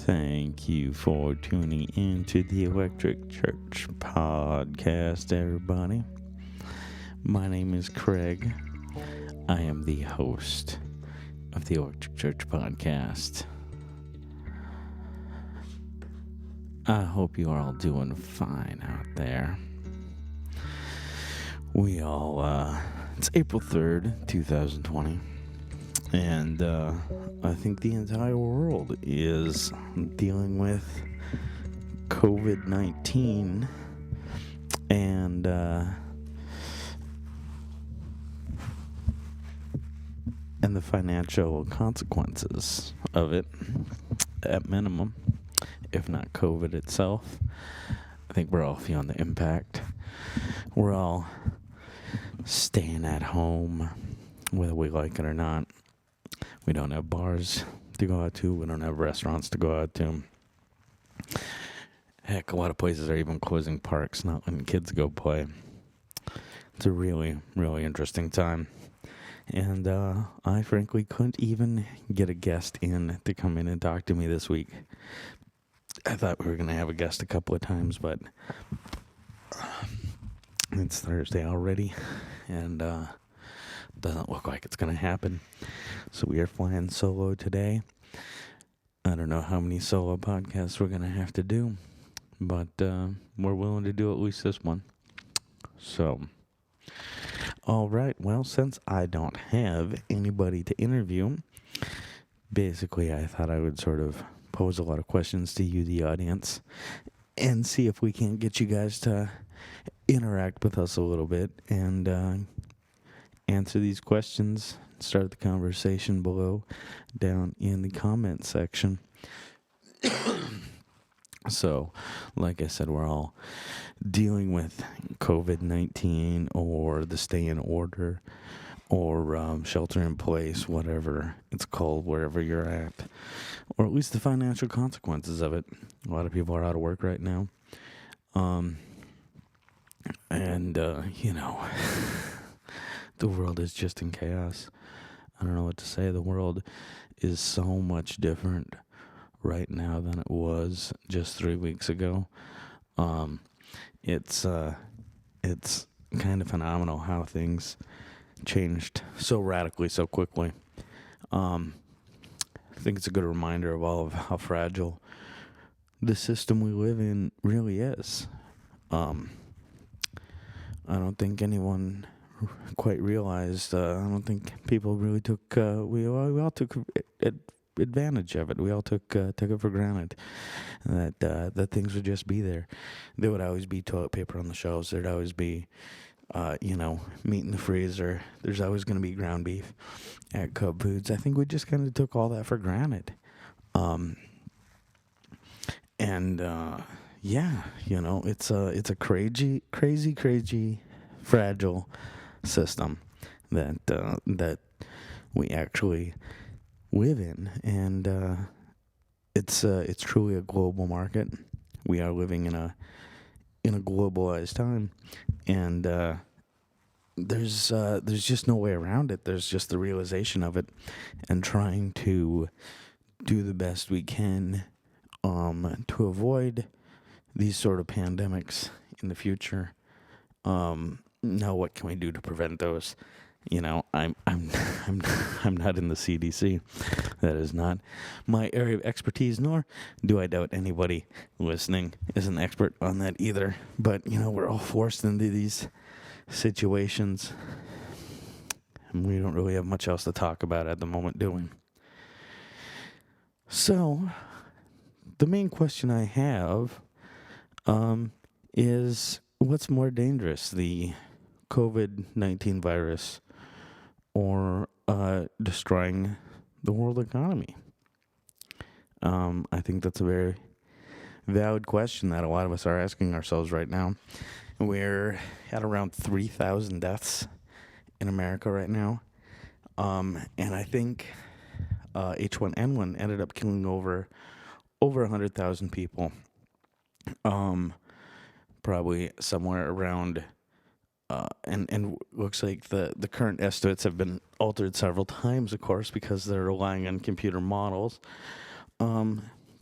Thank you for tuning in to the Electric Church podcast, everybody. My name is Craig. I am the host of the Electric Church podcast. I hope you are all doing fine out there. It's April 3rd, 2020. And I think the entire world is dealing with Covid19 and the financial consequences of it, at minimum, if not COVID itself. I think we're all feeling the impact. We're all staying at home, whether we like it or not. We don't have bars to go out to. We don't have restaurants to go out to. Heck, a lot of places are even closing parks, not letting kids go play. It's a really, really interesting time. And I frankly couldn't even get a guest in to come in and talk to me this week. I thought we were going to have a guest a couple of times, but it's Thursday already, and doesn't look like it's going to happen. So we are flying solo today. I don't know how many solo podcasts we're going to have to do, but we're willing to do at least this one. So, all right. Well, since I don't have anybody to interview, basically I thought I would sort of pose a lot of questions to you, the audience, and see if we can get you guys to interact with us a little bit and answer these questions. Start the conversation below, down in the comment section. So, like I said, we're all dealing with COVID-19 or the stay in order or shelter in place, whatever it's called, wherever you're at, or at least the financial consequences of it. A lot of people are out of work right now. The world is just in chaos. I don't know what to say. The world is so much different right now than it was just 3 weeks ago. It's kind of phenomenal how things changed so radically, so quickly. I think it's a good reminder of all of how fragile the system we live in really is. I don't think anyone quite realized. I don't think people really took. We all took advantage of it. We all took it for granted that things would just be there. There would always be toilet paper on the shelves. There'd always be, meat in the freezer. There's always going to be ground beef at Cub Foods. I think we just kind of took all that for granted. It's a crazy, fragile system that we actually live in, and it's truly a global market. We are living in a globalized time, and there's just no way around it. There's just the realization of it, and trying to do the best we can to avoid these sort of pandemics in the future. Now, what can we do to prevent those? I'm not in the CDC. That is not my area of expertise, nor do I doubt anybody listening is an expert on that either. But, we're all forced into these situations, and we don't really have much else to talk about at the moment, do we? So, the main question I have is, what's more dangerous, the COVID-19 virus or destroying the world economy? I think that's a very valid question that a lot of us are asking ourselves right now. We're at around 3,000 deaths in America right now. And I think H1N1 ended up killing over 100,000 people. Probably somewhere around And looks like the current estimates have been altered several times, of course, because they're relying on computer models.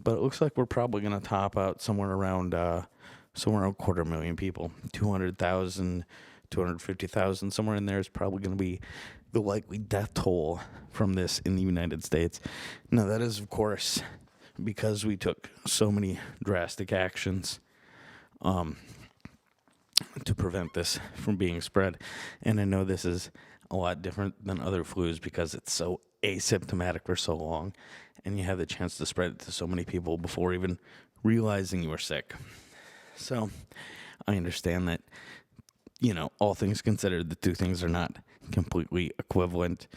But it looks like we're probably going to top out somewhere around 250,000 people, 200,000, 250,000, somewhere in there is probably going to be the likely death toll from this in the United States. Now, that is, of course, because we took so many drastic actions to prevent this from being spread. And I know this is a lot different than other flus because it's so asymptomatic for so long, and you have the chance to spread it to so many people before even realizing you were sick. So I understand that, all things considered, the two things are not completely equivalent,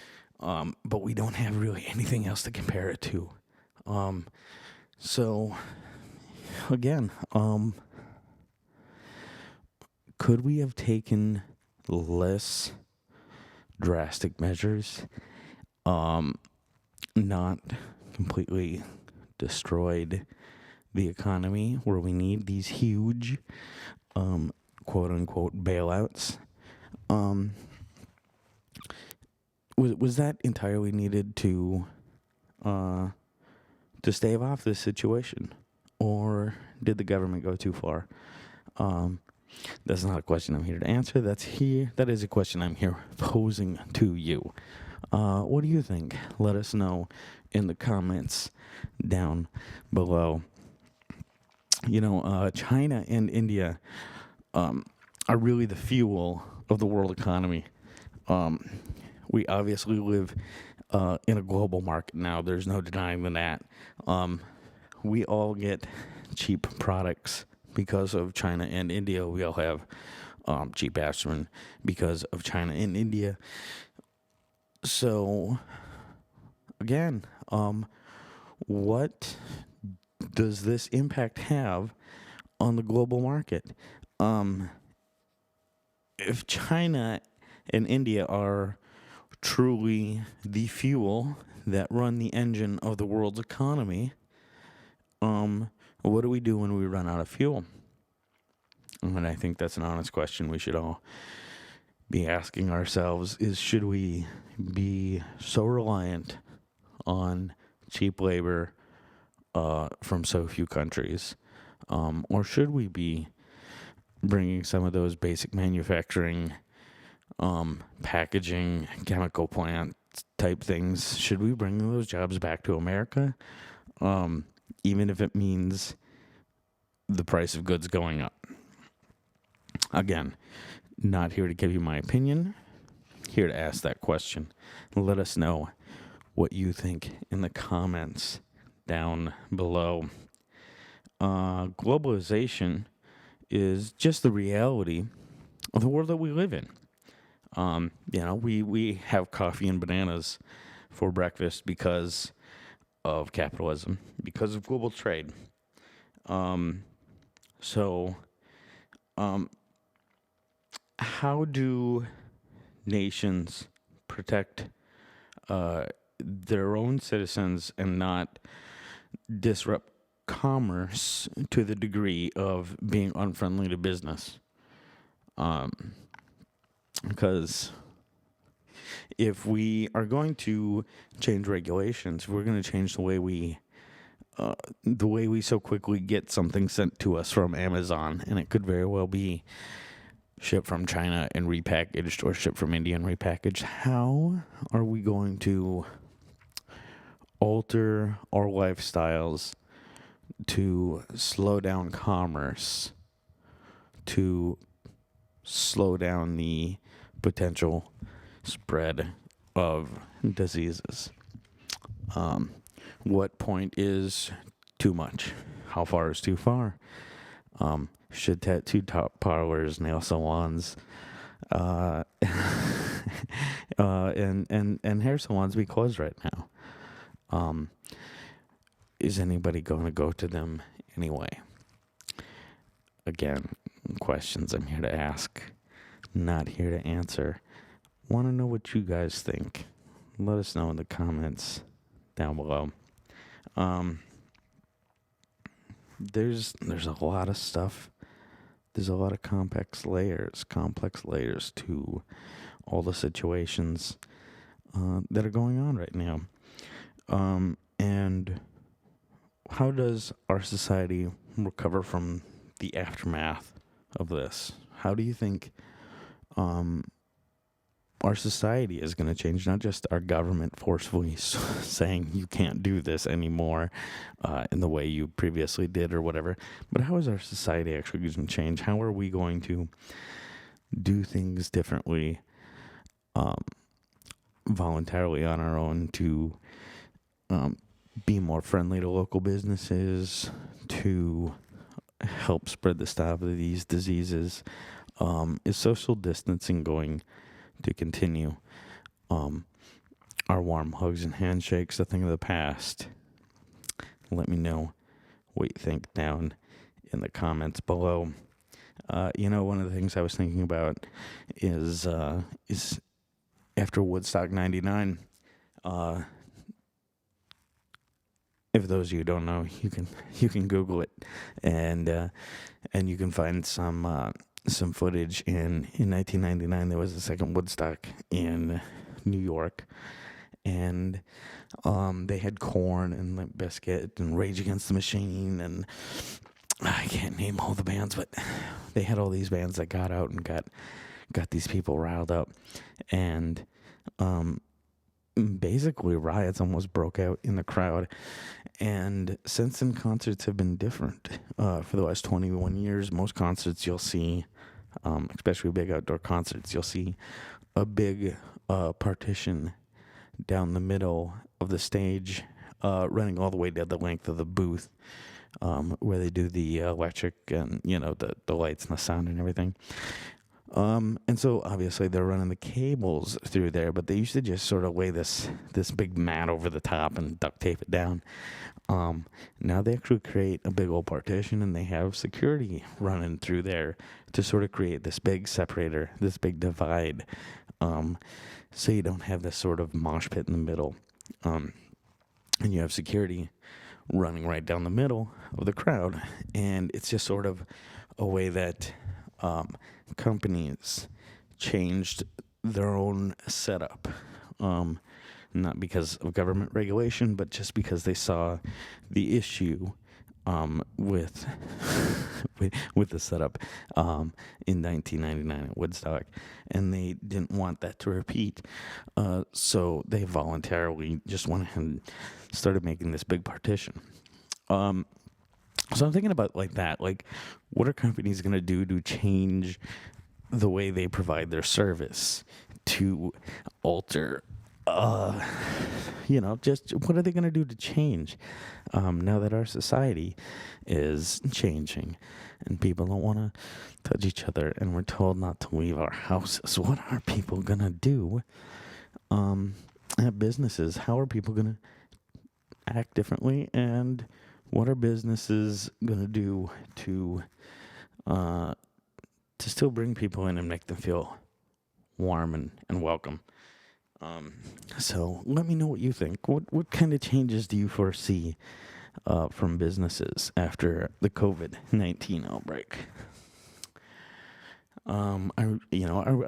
but we don't have really anything else to compare it to. So again, could we have taken less drastic measures? Not completely destroyed the economy where we need these huge, quote unquote, bailouts. Was that entirely needed to stave off this situation, or did the government go too far? That's not a question I'm here to answer. That is a question I'm here posing to you. What do you think? Let us know in the comments down below. China and India are really the fuel of the world economy. We obviously live in a global market now. There's no denying that. We all get cheap products because of China and India. We all have cheap aspirin because of China and India. So, again, what does this impact have on the global market? If China and India are truly the fuel that run the engine of the world's economy, what do we do when we run out of fuel? And I think that's an honest question we should all be asking ourselves, is should we be so reliant on cheap labor from so few countries? Or should we be bringing some of those basic manufacturing, packaging, chemical plant type things, should we bring those jobs back to America? Even if it means the price of goods going up. Again, not here to give you my opinion, here to ask that question. Let us know what you think in the comments down below. Globalization is just the reality of the world that we live in. We have coffee and bananas for breakfast because of capitalism, because of global trade. How do nations protect their own citizens and not disrupt commerce to the degree of being unfriendly to business? Because if we are going to change regulations, if we're going to change the way we so quickly get something sent to us from Amazon, and it could very well be shipped from China and repackaged, or shipped from India and repackaged, how are we going to alter our lifestyles to slow down commerce, to slow down the potential spread of diseases? What point is too much? How far is too far? Should tattoo parlors, nail salons, and hair salons be closed right now? Is anybody going to go to them anyway? Again, questions I'm here to ask, not here to answer. Want to know what you guys think? Let us know in the comments down below. There's a lot of stuff. There's a lot of complex layers to all the situations that are going on right now. And how does our society recover from the aftermath of this? How do you think our society is going to change? Not just our government forcefully saying you can't do this anymore in the way you previously did or whatever, but how is our society actually going to change? How are we going to do things differently voluntarily on our own to be more friendly to local businesses, to help spread the stop of these diseases? Is social distancing going to continue? Are warm hugs and handshakes a thing of the past? Let me know what you think down in the comments below. One of the things I was thinking about is after Woodstock '99. If those of you who don't know, you can Google it, and you can find some footage in 1999. There was a second Woodstock in New York, and they had Korn and Limp Bizkit and Rage Against the Machine, and I can't name all the bands, but they had all these bands that got out and got these people riled up, and basically riots almost broke out in the crowd. And since then, concerts have been different. For the last 21 years, most concerts you'll see, especially big outdoor concerts, you'll see a big partition down the middle of the stage, running all the way down the length of the booth, where they do the electric and, the lights and the sound and everything. And so obviously they're running the cables through there, but they used to just sort of lay this big mat over the top and duct tape it down. Now they actually create a big old partition, and they have security running through there to sort of create this big separator, this big divide, so you don't have this sort of mosh pit in the middle. And you have security running right down the middle of the crowd, and it's just sort of a way that companies changed their own setup, not because of government regulation, but just because they saw the issue with the setup in 1999 at Woodstock, and they didn't want that to repeat. So they voluntarily just went ahead and started making this big partition. So I'm thinking about like that, like what are companies going to do to change the way they provide their service, to alter, just what are they going to do to change now that our society is changing and people don't want to touch each other and we're told not to leave our houses? What are people going to do at businesses? How are people going to act differently, and what are businesses going to do to still bring people in and make them feel warm and welcome? So let me know what you think. What kind of changes do you foresee from businesses after the COVID-19 outbreak? Are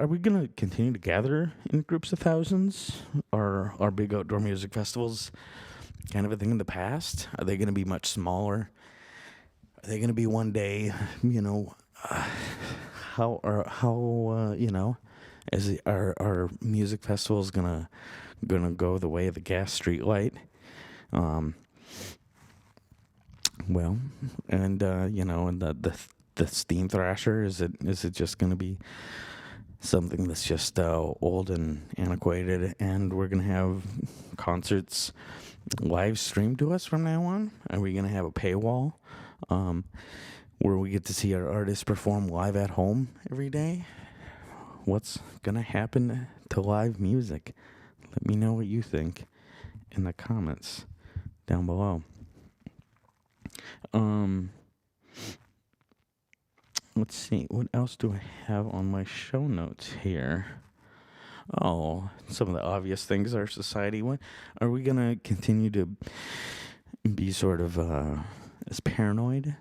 we going to continue to gather in groups of thousands? Are big outdoor music festivals kind of a thing in the past? Are they going to be much smaller? Are they going to be one day? Are music festivals gonna go the way of the gas street light? And the steam thrasher, is it just gonna be something that's just old and antiquated, and we're gonna have concerts live streamed to us from now on? Are we gonna have a paywall where we get to see our artists perform live at home every day? What's gonna happen to live music? Let me know what you think in the comments down below. Let's see, what else do I have on my show notes here? Oh, some of the obvious things our society. What are we gonna continue to be sort of as paranoid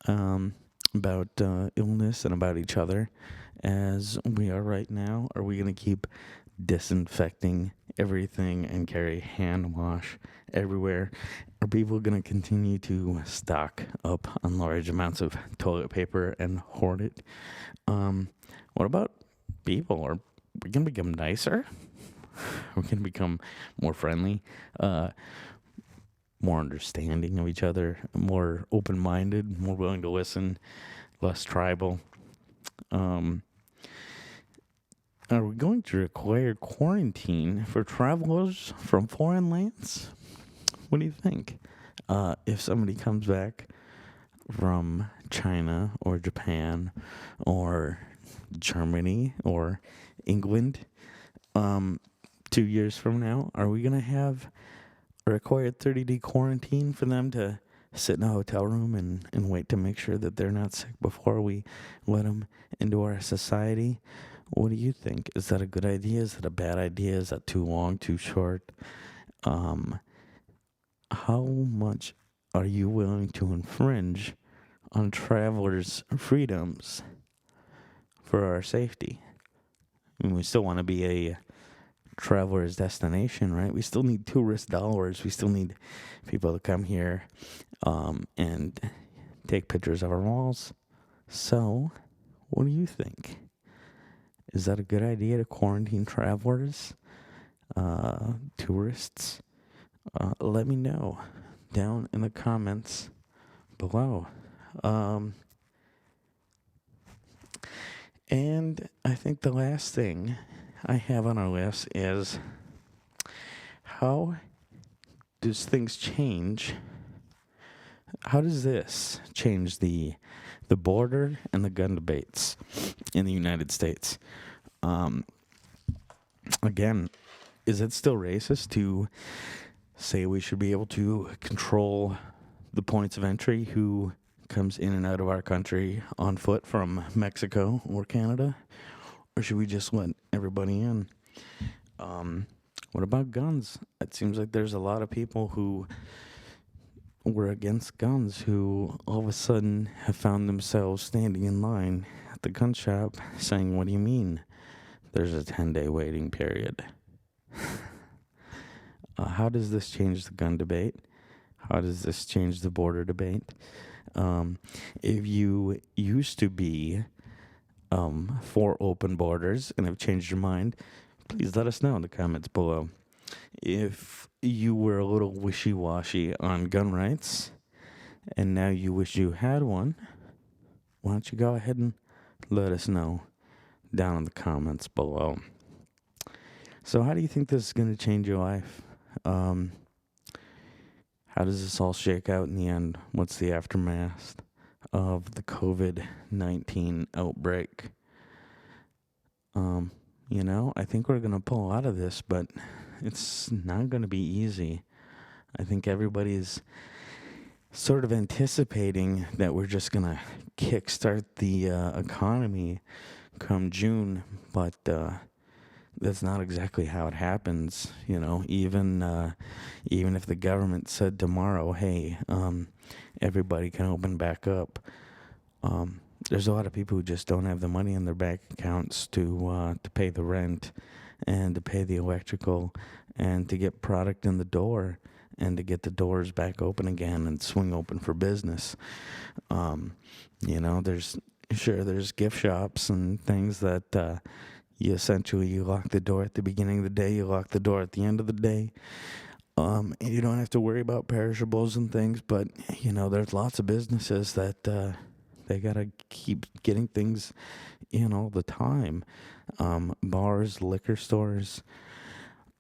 about illness and about each other as we are right now? Are we going to keep disinfecting everything and carry hand wash everywhere? Are people going to continue to stock up on large amounts of toilet paper and hoard it? What about people? Are we going to become nicer? We're going to become more friendly, more understanding of each other, more open-minded, more willing to listen, less tribal. Are we going to require quarantine for travelers from foreign lands? What do you think? If somebody comes back from China or Japan or Germany or England 2 years from now, are we going to have a required 30-day quarantine for them to sit in a hotel room and wait to make sure that they're not sick before we let them into our society? What do you think? Is that a good idea? Is that a bad idea? Is that too long, too short? How much are you willing to infringe on travelers' freedoms for our safety? I mean, we still want to be a traveler's destination, right? We still need tourist dollars. We still need people to come here and take pictures of our walls. So, what do you think? Is that a good idea to quarantine travelers, tourists? Let me know down in the comments below. And I think the last thing I have on our list is, how does things change? How does this change the border and the gun debates in the United States? Again, is it still racist to say we should be able to control the points of entry who comes in and out of our country on foot from Mexico or Canada? Or should we just let everybody in? What about guns? It seems like there's a lot of people who were against guns who all of a sudden have found themselves standing in line at the gun shop saying, "What do you mean there's a 10-day waiting period?" How does this change the gun debate? How does this change the border debate? If you used to be for open borders and have changed your mind, please let us know in the comments below. If you were a little wishy-washy on gun rights and now you wish you had one, why don't you go ahead and let us know down in the comments below. So how do you think this is going to change your life? How does this all shake out in the end? What's the aftermath of the Covid-19 outbreak? I think we're going to pull out of this, but it's not going to be easy. I think everybody's sort of anticipating that we're just going to kickstart the economy come June, but that's not exactly how it happens. Even if the government said tomorrow, hey, everybody can open back up, there's a lot of people who just don't have the money in their bank accounts to pay the rent and to pay the electrical and to get product in the door and to get the doors back open again and swing open for business. There's gift shops and things that you lock the door at the beginning of the day, you lock the door at the end of the day. And you don't have to worry about perishables and things, but, there's lots of businesses that they got to keep getting things in all the time. Bars, liquor stores,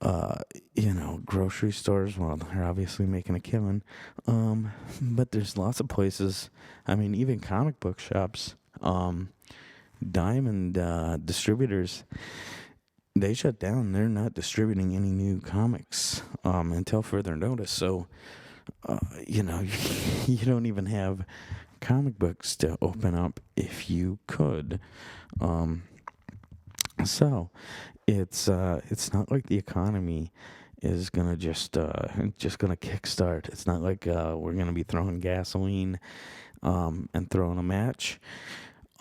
grocery stores, well, they're obviously making a killing. But there's lots of places, even comic book shops, Diamond distributors, they shut down. They're not distributing any new comics until further notice. So, you don't even have comic books to open up if you could. So, it's not like the economy is gonna just gonna kickstart. It's not like we're gonna be throwing gasoline and throwing a match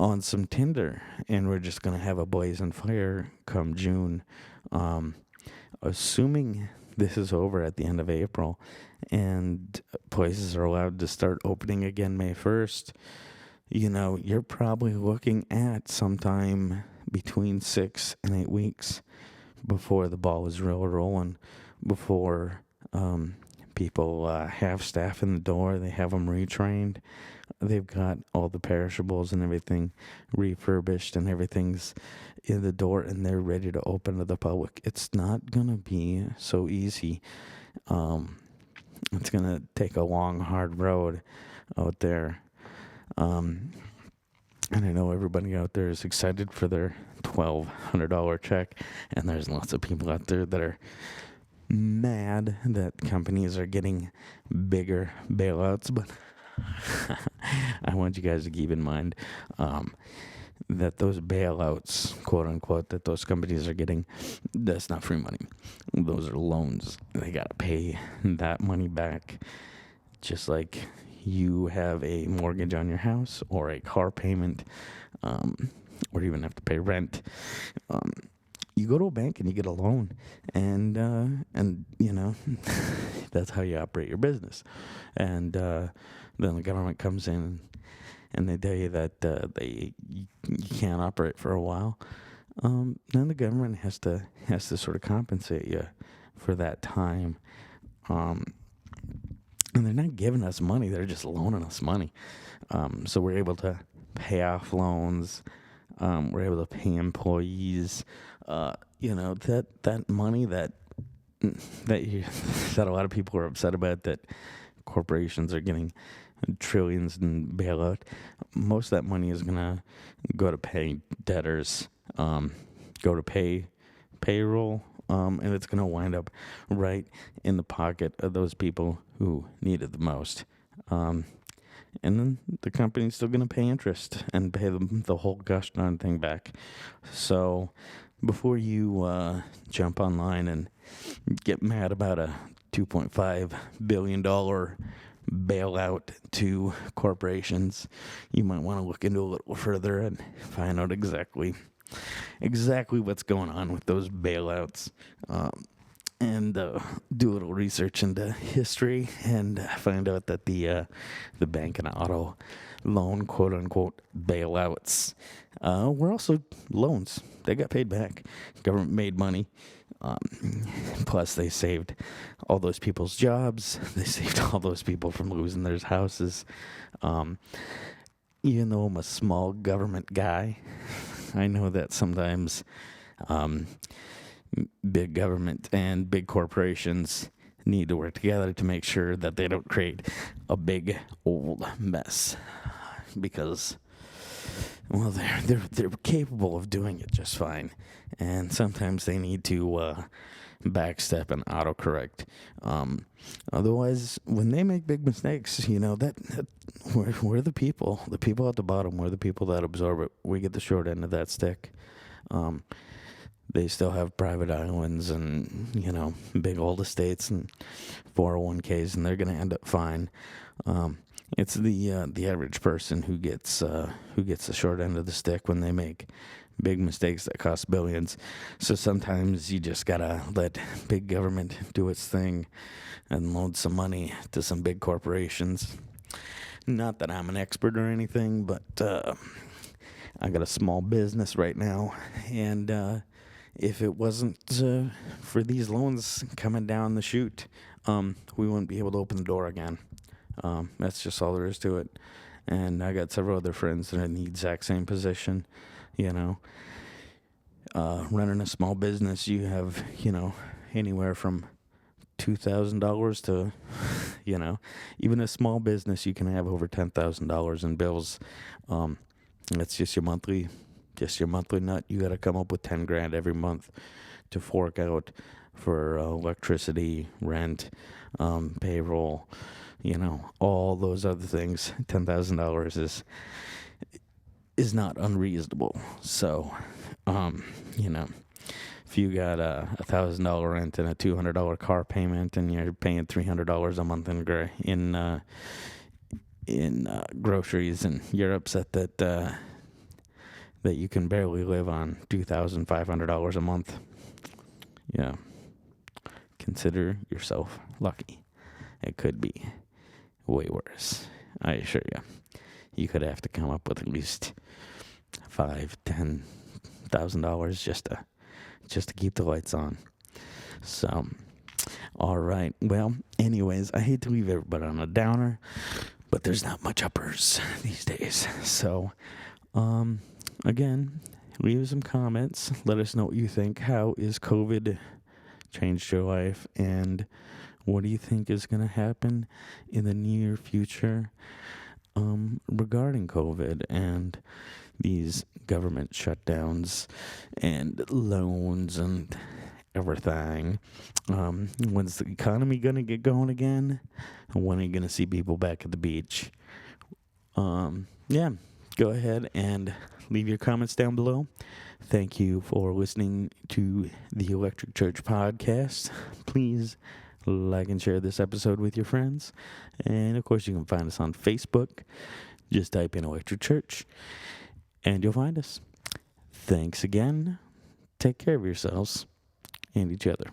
on some tinder and we're just gonna have a blazing fire come June. Assuming this is over at the end of April, and places are allowed to start opening again May 1st, you're probably looking at sometime between 6 and 8 weeks before the ball is really rolling, before people have staff in the door, they have them retrained, they've got all the perishables and everything refurbished, and everything's in the door, and they're ready to open to the public. It's not going to be so easy. It's going to take a long, hard road out there. And I know everybody out there is excited for their $1,200 check, and there's lots of people out there that are mad that companies are getting bigger bailouts, but I want you guys to keep in mind that those bailouts, quote unquote, that those companies are getting, that's not free money. Those are loans. They got to pay that money back, just like you have a mortgage on your house or a car payment, or even have to pay rent. You go to a bank and you get a loan, and that's how you operate your business. And then the government comes in and they tell you that you can't operate for a while. Then the government has to sort of compensate you for that time. And they're not giving us money; they're just loaning us money. So we're able to pay off loans. We're able to pay employees. That money that a lot of people are upset about, that corporations are getting trillions in bailout. Most of that money is gonna go to pay debtors, go to pay payroll, and it's gonna wind up right in the pocket of those people who need it the most. And then the company's still going to pay interest and pay them the whole gosh darn thing back. So before you jump online and get mad about a $2.5 billion bailout to corporations, you might want to look into a little further and find out exactly what's going on with those bailouts. And do a little research into history and find out that the bank and auto loan, quote unquote, bailouts were also loans. They got paid back. Government made money. Plus, they saved all those people's jobs. They saved all those people from losing their houses. Even though I'm a small government guy, I know that sometimes big government and big corporations need to work together to make sure that they don't create a big old mess, because, well, they're capable of doing it just fine, and sometimes they need to backstep and autocorrect. Otherwise, when they make big mistakes, that we're the people at the bottom, we're the people that absorb it. We get the short end of that stick. They still have private islands and, big old estates and 401ks, and they're going to end up fine. It's the average person who gets the short end of the stick when they make big mistakes that cost billions. So sometimes you just got to let big government do its thing and loan some money to some big corporations. Not that I'm an expert or anything, but I got a small business right now, and if it wasn't for these loans coming down the chute, we wouldn't be able to open the door again. That's just all there is to it. And I got several other friends that are in the exact same position. Running a small business, you have, anywhere from $2,000 to, even a small business, you can have over $10,000 in bills. That's just your monthly nut. You got to come up with $10,000 every month to fork out for electricity, rent, payroll, all those other things. $10,000 is not unreasonable. So, if you got a $1,000 rent and a $200 car payment, and you're paying $300 a month in groceries, and you're upset that you can barely live on $2,500 a month. Yeah, consider yourself lucky. It could be way worse. I assure you. You could have to come up with at least $5,000-$10,000 just to keep the lights on. So, all right. Well, anyways, I hate to leave everybody on a downer, but there's not much uppers these days. So, again, leave some comments. Let us know what you think. How is COVID changed your life? And what do you think is going to happen in the near future regarding COVID and these government shutdowns and loans and everything? When's the economy going to get going again? When are you going to see people back at the beach? Yeah, go ahead and leave your comments down below. Thank you for listening to the Electric Church podcast. Please like and share this episode with your friends. And of course, you can find us on Facebook. Just type in Electric Church and you'll find us. Thanks again. Take care of yourselves and each other.